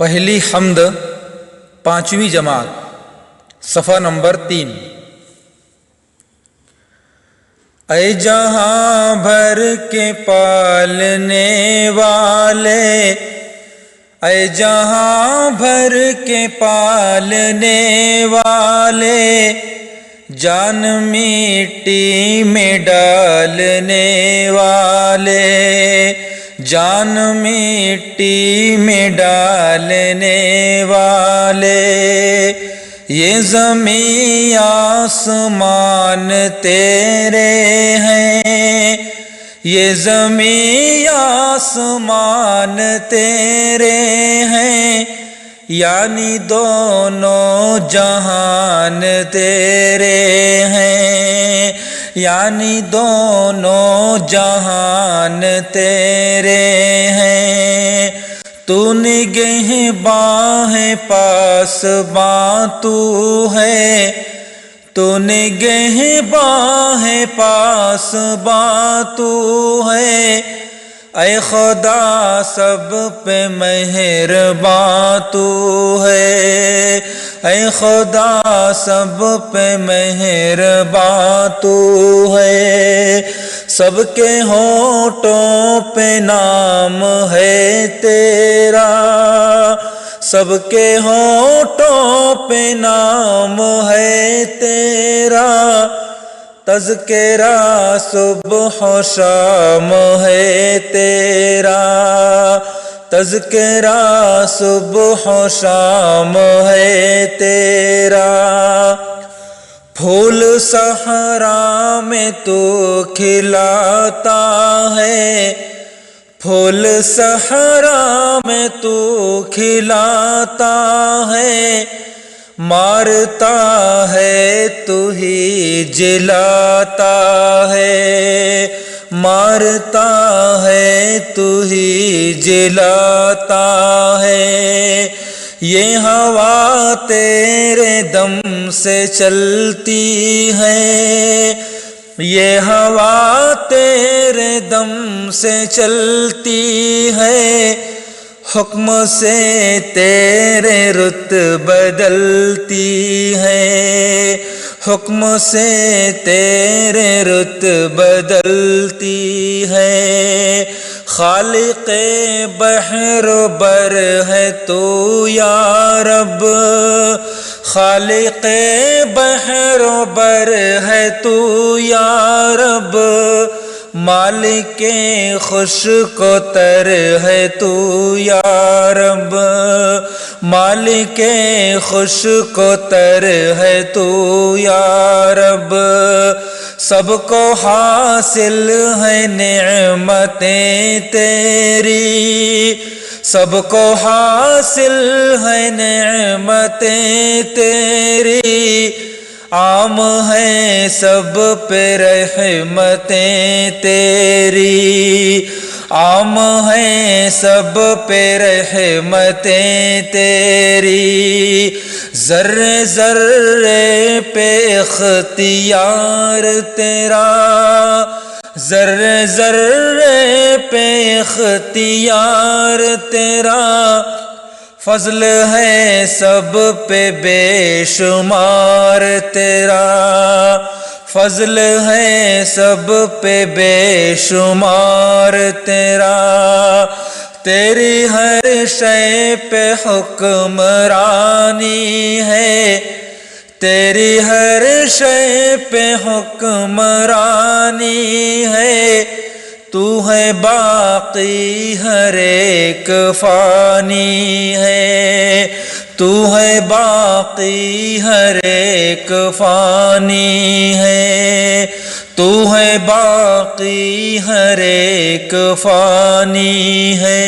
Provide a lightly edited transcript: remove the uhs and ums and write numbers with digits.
پہلی حمد پانچویں جماعت صفحہ نمبر 3۔ اے جہاں بھر کے پالنے والے، اے جہاں بھر کے پالنے والے، جان مٹی میں ڈالنے والے، جان مٹی میں ڈالنے والے، یہ زمین آسمان تیرے ہیں، یہ زمین آسمان تیرے ہیں، یعنی دونوں جہان تیرے ہیں، یعنی دونوں جہان تیرے ہیں۔ تو نگہباں ہے پاسباں تو ہے، تو نگہباں ہے پاسباں تو ہے، اے خدا سب پہ مہرباں تو ہے، اے خدا سب پہ مہرباں تو ہے۔ سب کے ہونٹوں پہ نام ہے تیرا، سب کے ہونٹوں پہ نام ہے تیرا، تذکرہ صبح و شام ہے تیرا، تذکرہ صبح و شام ہے تیرا۔ پھول صحرا میں تو کھلاتا ہے، پھول صحرا میں تو کھلاتا ہے، مارتا ہے تو ہی جلاتا ہے، مارتا ہے تو ہی جلاتا ہے۔ یہ ہوا تیرے دم سے چلتی ہے، یہ ہوا تیرے دم سے چلتی ہے، حکم سے تیرے رت بدلتی ہے، حکم سے تیرے رت بدلتی ہے۔ خالق بحر و بر ہے تو یا رب، خالق بحر و بر ہے تو یا رب، مالک خشک و تر ہے تو یا رب، مالک خشک و تر ہے تو یا رب۔ سب کو حاصل ہے نعمتیں تیری، سب کو حاصل ہے نعمتیں تیری، عام ہیں سب پہ رحمتیں تیری، عام ہیں سب پہ رحمتیں تیری، ذرے ذرے پہ اختیار تیرا، ذرے ذرے پہ اختیار تیرا، فضل ہے سب پہ بے شمار تیرا، فضل ہے سب پہ بے شمار تیرا، تیری ہر شے پہ حکمرانی ہے، تیری ہر شے پہ حکمرانی ہے، تو ہے باقی ہر ایک فانی ہے، تو ہے باقی ہر ایک فانی ہے، تو ہے باقی ہر ایک فانی ہے۔